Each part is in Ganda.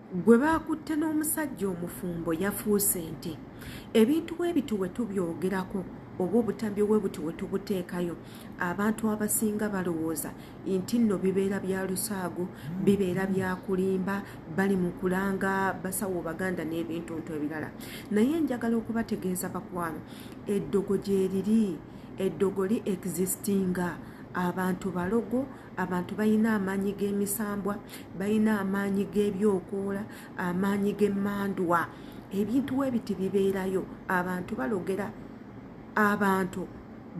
gwe bakutte n'omusajja omufumbo yafuuse ente. Ebintu bwebitu bwe tubyogerako oba obutambi bwebuti bwe tubuteekayo, abantu abasinga balowooza nti nno bibeera bya lusaago, bibeera bya kulimba, bali mu kulanga basawo baganda n'ebintu nto ebirala. Naye njagala okubategeeza bakwano, eddogo gyeriri, eddogo li existinga. Abantu balogo, abantu balina amaanyi g'emisambwa, balina amaanyi g'ebyokoola, amaanyi g'emmandwa. Ebintu ebiti bibeerayo, abantu balogera, abantu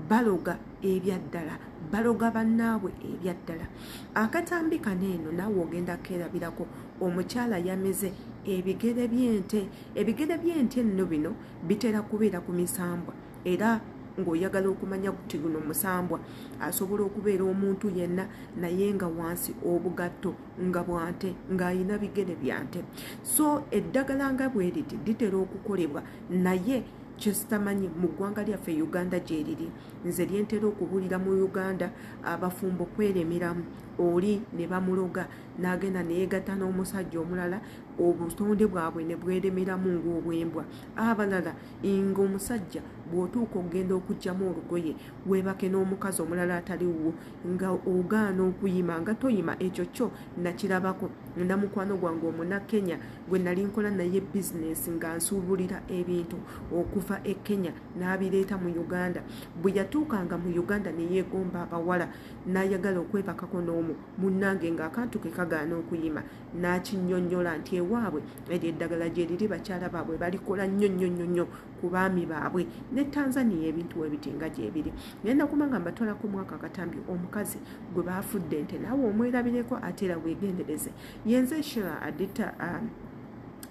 baloga ebyaddala, baloga bannaabwe ebyaddala. Akatambi kaneeno naawe ogenda kerabirako omukyala yameze ebigere by'ente. Ebigere by'ente nno bino bitera kubeera ku misambwa, era ng'oyagala okumanya kuti guno musambwa asobola okubeera omuntu yenna naye nga wansi obugatto nga bwante ng'ayina bigere byante. So eddagala nga bwe liti litera okukolebwa, naye kyesitamanyi mu ggwanga lyaffe Uganda gye liri, nze lyentera okubuulira mu Uganda abafumbo kweremeramu, oli ne bamuloga n'agenda neyegatta n'omusajja omulala, obutonde bwabwe ne bweremeramu ng'obwembwa. Abalala ng'omusajja bw'otuuka okugenda okuggyamu olugoye weebake n'omukazi omulala ataliwo nga ogaana okuyima nga toyima. Ekyo kyo nakirabako na mukwano gwange Omunnakenya gwe nali nkola naye bizinesi nga nsuubulira ebintu okuva e Kenya n'abireeta mu Uganda. Bwe yatuukanga mu Uganda ne yeegomba abawala n'ayagala okwebakako n'omu munnange ng'akantu ke kagaana okuyima, n'akinnyonnyola nti ewaabwe eryo eddagala gye liri bakyala baabwe balikola nnyo ku baami baabwe. Ne Tanzania ebintu ebiti nga gye biri. Ngenda kumanga mbatwalako mwaka akatambi omukazi gwe baafudde ente, naawe omwerabireko ate era weegendereze. Yenze Shira Adita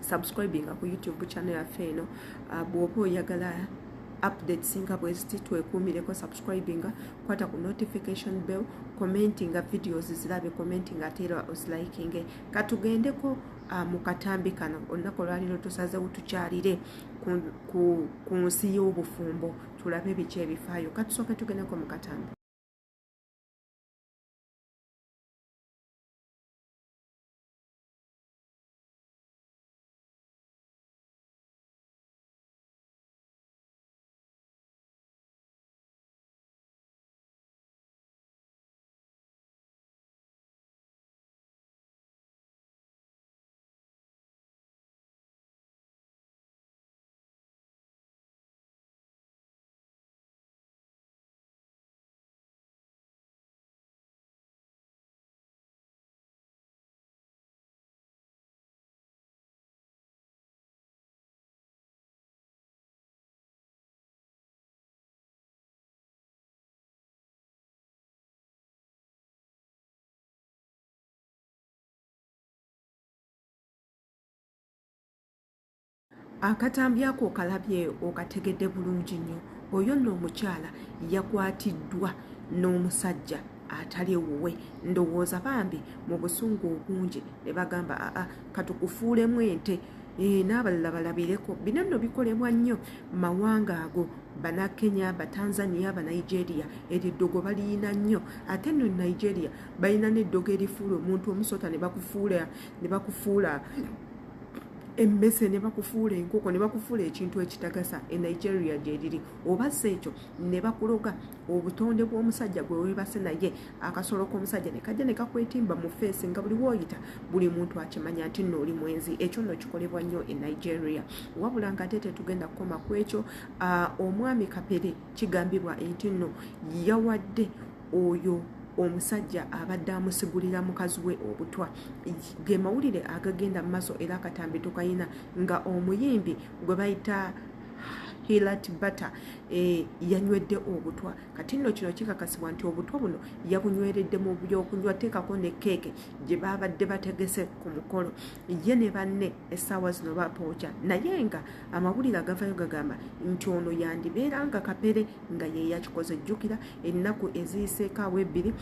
subscribinga ku YouTube channel yaffe eno. Bw'oba oyagala updates nga bweziti twekuumireko subscribinga, kwata ku notification bell, commentinga videos zirabe, commentinga ate era ozilikinge. Katugendeko mu katambi kano olunaku olwaliro tusazeewo tukyalire ku nsi y'obufumbo, tulabe biki ebifaayo. Katusooke tugendeko mu katambi. Akatambi ako okalabye okategedde bulungi nnyo. Oyo nno omukyala yakwatiddwa n'omusajja atali wuwe. Ndowooza bambi mu busungu obungi ne bagamba katukufuulemu ente, n'abalala balabireko. Bino nno bikolebwa nnyo mawanga ago, Bannakenya, Batanzania, Banigeria. Eriddogo baliyina nnyo, ate nno Nigeria balina n'eddogo erifuula omuntu omusota ne bakufuula emmese, ne bakufuula enkoko, ne bakufuula ekintu ekitagasa. E Nigeria gye liri. Oba si ekyo ne bakuloga obutonde bw'omusajja gwe weebase naye, akasolo k'omusajja ne kajja ne kakwetimba mu feesi nga buli wooyita buli muntu akimanya nti nno oli mwenzi. Ekyo nno kikolebwa nnyo e Nigeria. Wabula ng'ate tetugenda kukoma ku ekyo. Omwami Kapere kigambibwa nti nno yawadde oyo omusajja abadde amusigulira mukazi we obutwa. Ge mawulire agagenda mu maaso era akatambi tukayina nga omuyimbi gwe bayita Hilat Bata yanywedde obutwa. Kati nno kino kikakasibwa nti obutwa buno yabunyweredde mu byokunywa, teekako ne keeke gye babadde bategese ku mukolo. Ye ne banne essaawa zino bapookya, naye nga amawulire agavayo gagamba nti ono yandibeera nga Kapere nga ye yakikoze. Jjukira ennaku eziyiseeko awo ebbiri,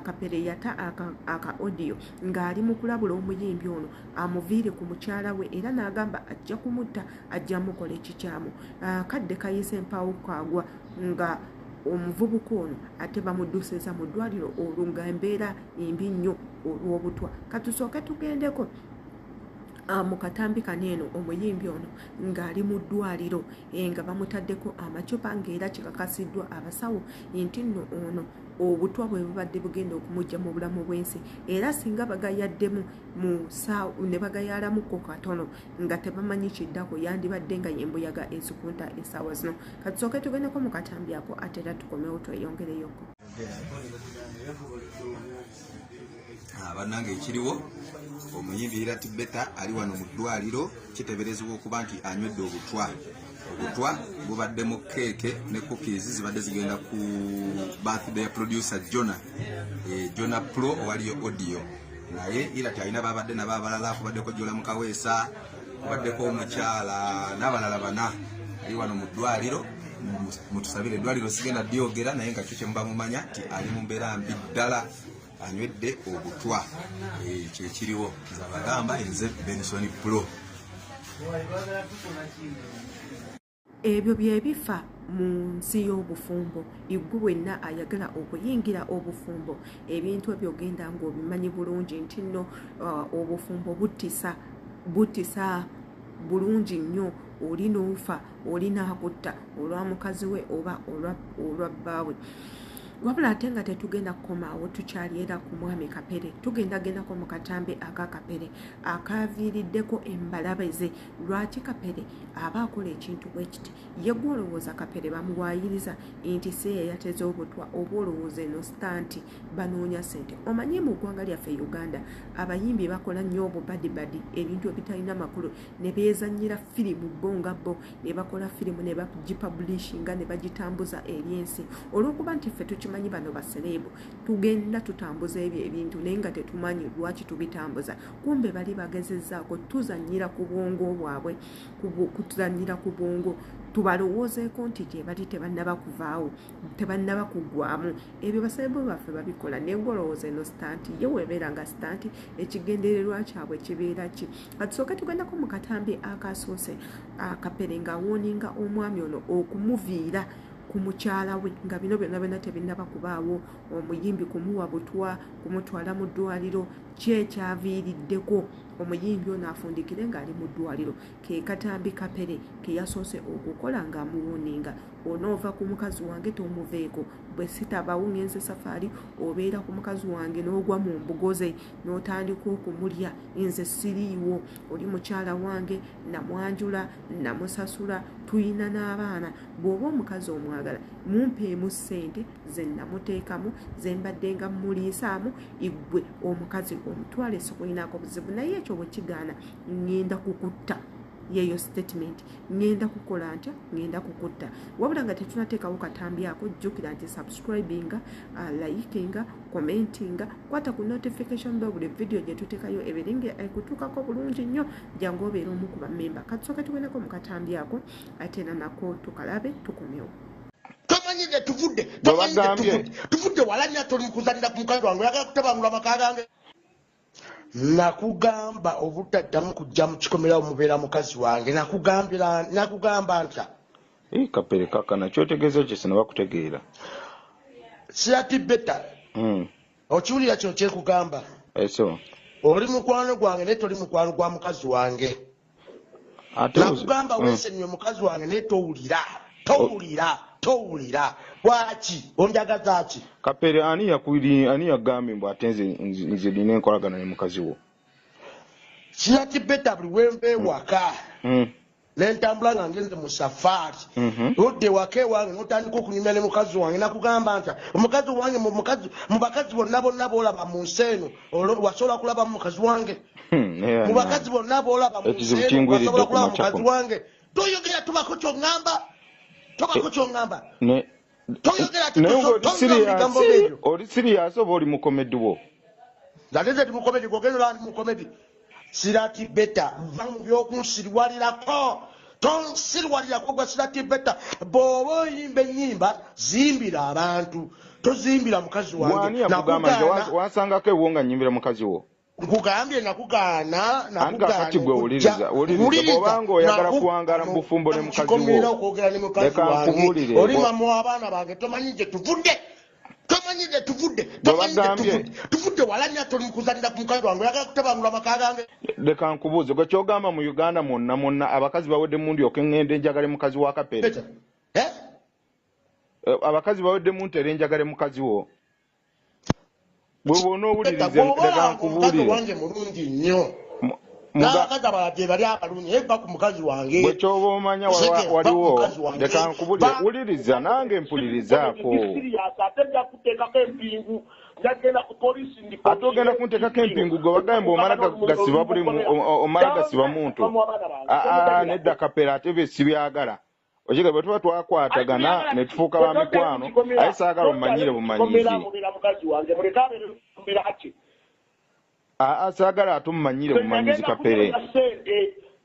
Kapere yata aka audio ng'ali mu kulabula omuyimbi ono amuviire ku mukyala we, era n'agamba ajja kumutta, ajja mukola ekikyamu. Kadde kayise mpaawo kagwa nga omuvubuka ono ate bamuddusiza mu ddwaliro olwo nga embeera embi nnyo olw'obutwa. Katusooke tugendeko mu katambi kaneeno omuyimbi ono ng'ali mu ddwaliro nga bamutaddeko amacupa ng'era kikakasiddwa abasawo nti nno ono obutwa bwe bubadde bugenda okumujja mu bulamu bw'ensi era singa bagayaddemu mu ssaawa ne bagayalamukko katono nga tebamanyi kiddako yandibadde nga yembuyaga ezikunta essaawa zino katusooke tugendeko mu katambi ako ate era tukomewo tweyongereyoko. Bannange ekiriwo omuyimbi era tibeta ali wano mu ddwaliro kiteberezebwa okuba nti anywedde obutwa bubaddemu keeke ne cookies zibadde zigenda ku birthday ya producer Jona Pro owaliyo audio naye era alina babadde nabo abalala kubaddeko Jola Mukaweesa kubaddeko omukyala n'abalala bana ali wano mu ddwaliro mutusabire eddwaliro sigenda dyogera naye nga kyo kyemuba mumanya nti ali mu mbeera mbi ddala anywedde obutwa kyekiriwo zabagamba nze Benson Pro. Ebyo byebifa mu nsi y'obufumbo igwe wenna ayagala okuyingira obufumbo ebintu ebyo ogenda ng'obimanyi bulungi nti nno obufumbo buttisa bulungi nnyo oli n'ofa oli n'akutta olwa mukazi we oba olwa bbaawe. Wabula ate nga tetugenda kukomaawo tukyali era ku mwami Kapere tugendagendako mu katambi aka Kapere akaviiriddeko embalabe lwaki Kapere aba akola ekintu bwe kiti ye gwe olowooza Kapere bamuwaayiriza nti si ye yateze obutwa oba olowooza eno stanti banoonya ssente. Omanyi mu ggwanga lyaffe Uganda abayimbi bakola nnyo obubadibadi ebintu ebitalina makulu ne beezannyira firimu bo nga bo ne bakola firimu ne bagipublishinga ne bagitambuza eri ensi olw'okuba nti ffe tukimanyi bano basereebu tugenda tutambuza ebyo ebintu naye nga tetumanyi lwaki tubitambuza kumbe bali bagezezzaako tuzannyira ku bwongo bwabwe kutuzannyira ku bwongo tubalowoozeeko nti gye bali tebannaba kuvaawo tebannaba kuggwamu ebyo basereebu baffe babikola naye gwolowooza eno stanti ye weebeera nga stanti ekigendererwa kyabwe kibeera ki. Katusooke tugendako mu katambi akasoose Kapere nga awooninga omwami ono okumuviira ku mukyala we nga bino byonna tebinnaba kubaawo omuyimbi kumuwa butwa kumutwala mu ddwaliro kyekyaviiriddeko omuyimbi ono afundikire ng'ali mu ddwaliro ke katambi Kapere ke yasoose okukola ng'amuwuninga onoova ku mukazi wange tomuveeko bwe sitabawo ngenze safaari obeera ku mukazi wange n'ogwa mu mbugo ze n'otandika okumulya nze siriiwo oli mukyala wange namwanjula namusasula tuyina n'abaana bw'oba omukazi omwagala mumpeemu ssente ze namuteekamu ze mbadde nga muliisaamu igwe omukazi omutwale sikulinako buzibu naye ekyo bwe kigaana ngenda kukutta yeyo statement ngenda kukola ntya ngenda kukutta wabula nga tetunateekawo katambi ako jjukira nti subscribinga likinga commentinga kwata ku notification bell buli video gye tuteekayo eberinge ekutuukako bulungi nnyo jangu obeera omu ku bammemba katusooke tugendeko mu katambi ako ate nako tukalabe tukomewo. Tomanyide tuvudde walanya toli mukuzanira ku mukazi wange oyagala kutabangula amaka gange nakugamba obutaddamu kujja mu kikomera omubeera mukazi wange nakugamba ntya Kapere kaka nakyotegeeza kye sinaba kutegeera sirati beta okiwulira kino kyekugamba eso oli mukwano gwange naye toli mukwano gwa mukazi wange nakugamba weesenywe mukazi wange naye towulira lwaki onjagaza ki Kapere ani yagambye mbu ate nze nina enkolagana ne mukazi wo kirati beta buli wenva ewaka nentambula nga ngenze mu safaari odde waka ewange notandika okunyumya ne mukazi wange nakugamba nti omukazi wange mu bakazi bonna boolaba mu nsi eno wasobola kulaba mukazi wange mu bakazi bonna boolaba mu nsi eno wasobola kulaba mukazi wange toyogera tubako kyongamba oli sirias oba oli mukomedi wo ngateze ti mukomedi gogenda ndi mukomedi sirati beta va mu byokunsirwalirako tonsirwalirako gwa sirati beta bw'oba oyimba ennyimba zimbira abantu tozimbira mukazi wange wasangako ewo nga nyimbira mukazi wo nkugambye nakugaana kati gwe wuliriza bw'obanga oyagala kuwangala mu bufumbo ne mukazi wo okwogera ne mukazi wange oli mama w'abaana bange tomanyi gye tuvudde tomanyire tuvudde walanya toli mukuzanira ku mukazi wange oyagala kutabangula amaka gange. Leka nkubuuze gwe kyogamba mu Uganda mwonna abakazi bawedde mu ndyoke ngende njagale mukazi wa Kapere. Abakazi bawedde mu ntere njagale mukazi wo. Bwe bona owulirize leka nkubuulire. Wange mulungi nnyo. N'abakazi abalala gye bali abalungi eva ku mukazi wange. Bwe kyoba omanya waliwo leka nkubuulire wuliriza nange mpulirizaako. Ate kuteekako empingu njagenda ku poliisi ate ogenda kunteekako empingu gwe bagamba omala gasiba omala gasiba muntu. Nedda Kapere ate bye sibyagala. Okiga bwe tuba twakwatagana ne tufuuka ba mikwano aye saagala omanyire bumanyizi. Saagala ate omumanyire bumanyizi Kapere.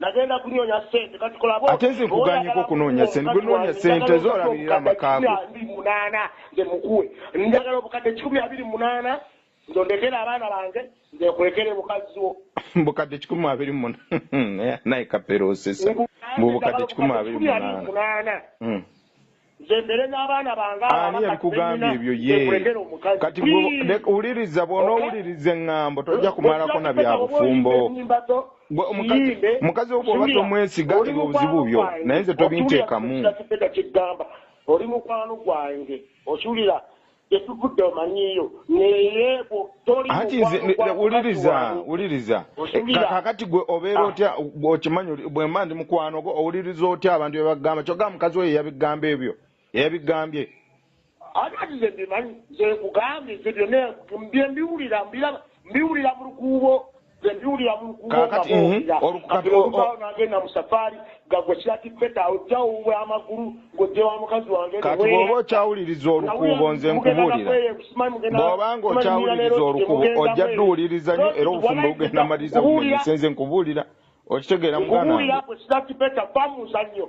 Nagenda kunyonya sente kati kola bo. Ate nze nkuganyiko kunoonya sente gwe noonya sente zoolabirira amakaago. Nze mukuwe njagala obukadde 128 ndondekera abaana bange nze kulekere mukazi wo. Bukadde 128 naye Kapere osesa bukadde 128 nze mbere n'abaana bange ani yabikugambye ebyo ye kati wuliriza bw'ona owuliriza eŋŋambo tojja kumalako na bya bufumbo. Mukazi wo bw'oba tomwesiga ebyo obuzibu byo naye nze tobinteekamu. Oli mukwano gwange okiwulira etuvudde omanyiyo neyeebo anti wuliriza kakati gwe obeera otya okimanyi bwemba ndi mukwano gwo owuliriza otya abantu bye bagamba kyogamba mukazi we yabigamba ebyo yabigambye ate nze mbimanyi nze nkugambye nze byonna mbiwulira mbiwulira mu lukuubo nagenda mu safari gagwe kiratipeta ojjawo amagulu ng'ojjewa mukazi wange. Kati bw'oba okyawuliriza olukuubo nze nkubuulira bw'obanga okyawuliriza olukuubo ojja dduwuliriza nnyo era obufumbo bugenda maliriza bumanyise nze nkubuulira okitegeera mugana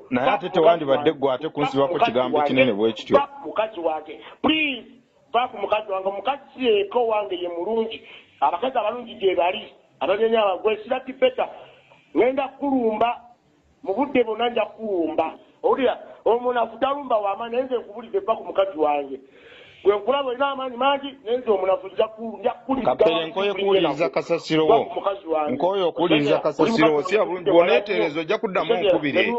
naye ate tewandibadde ggwe ate kunsibako kigambo kinene bwe kityo. Mukazi wange please va ku mukazi wange omukazi si yeeko wange ye mulungi abakazi abalungi gye bali abanyenya abagwe sirati peta ngenda kulumba mu budde bonna nja kulumba owulira omuntu afutalumba w'amaanyi naye nze nkubulidde va ku mukazi wange gwe nkulaba olina amaanyi mangi naye nze omunafu nja kuwuliriza. Kapere nkoye kuwuliriza kasasiro wo nkoye okuwuliriza kasasiro wo si abulungi bw'oneetereza ojja kuddamu nkubire.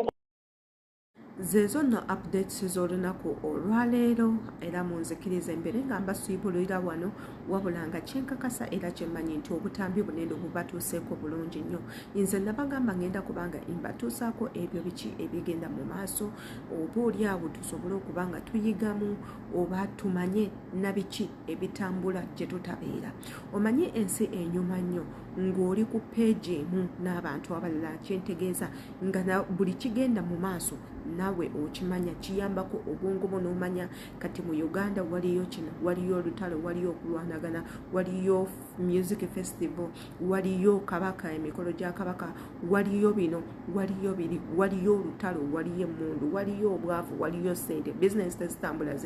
Zezo no updates z'olunaku olwaleero era munzikiriza embere nga mbasiibulira wano wabula nga kyenkakasa era kyemmanyi nti obutambi bunene bubatuuseeko bulungi nnyo. Nze nabagamba ngenda kubanga mbatuusaako ebyo biki ebigenda mu maaso obaolyawo tusobole okuba nga tuyigamu oba tumanye na biki ebitambula gye tutabeera. Omanyi ensi enyuma nnyo ng'oli ku peegi emu n'abantu abalala kyentegeeza nga buli kigenda mu maaso nawe okimanya kiyambako obwongo bwo n'omanya kati mu Uganda waliyo kino waliyo olutalo waliyo okulwanagana waliyo music festival waliyo kabaka emikolo gya kabaka waliyo bino waliyo biri waliyo olutalo waliyo emmundu waliyo obwavu waliyo sente business zitambula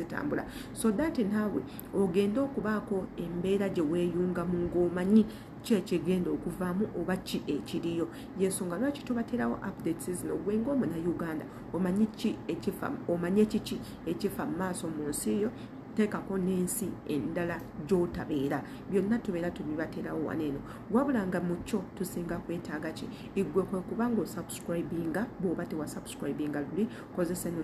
so that naawe ogenda okubaako embeera gye weeyungamu ng'omanyi kyekigenda okuvaamu oba ki ekiriyo. Yensonga lwaki tubaterawo updates zino gwe ng'omunnayuganda omanyi ki ekifa omanye kiki ekifa mu maaso mu nsi yo teekako n'ensi endala gy'otabeera byonna tubeera tubibaterawo waneeno wabula nga mu kyo tusinga kwetaaga ki igwe kwe kubanga osubscribinga bw'oba tewasubscribinga luli kozesa no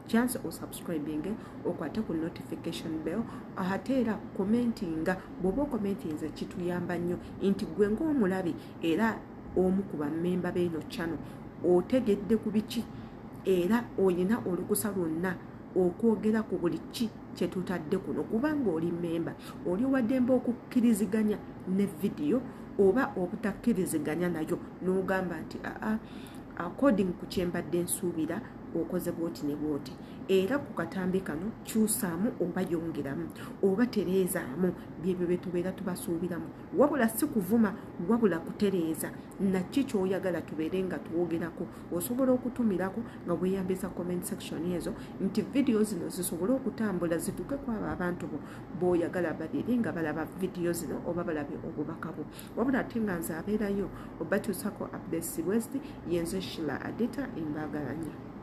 chance osubscribing okwate ku notification bell ate era commentinga bw'oba okomentinze kituyamba nnyo nti gwe ng'omulabi era omu ku bammemba b'eno channel otegedde ku biki era oyina olukusa lwonna okwogera ku buli ki kyetutadde kuno kubanga oli memba oli waddemba okukkiriziganya ne vidiyo oba obutakkiriziganya nayo n'ogamba nti according ku kyembadde nsuubira okoze bwoti ne bwoti era ku katambi kano kyusaamu oba yongeramu oba tereezaamu byebyo bye tubeera tubasuubiramu wabula si kuvuma wabula kutereeza nakki ky'oyagala tubeere nga tuwogerako osobola okutumirako nga weeyambisa comment section ezo nti vidiyo zino zisobole okutambula zituuke ku abo abantu bo b'oyagala babiri nga balaba vidiyo zino oba balabe obubaka bwo wabula ate nga nze abeerayo obatuusako updates west yenze Shila Adita Embagalanya.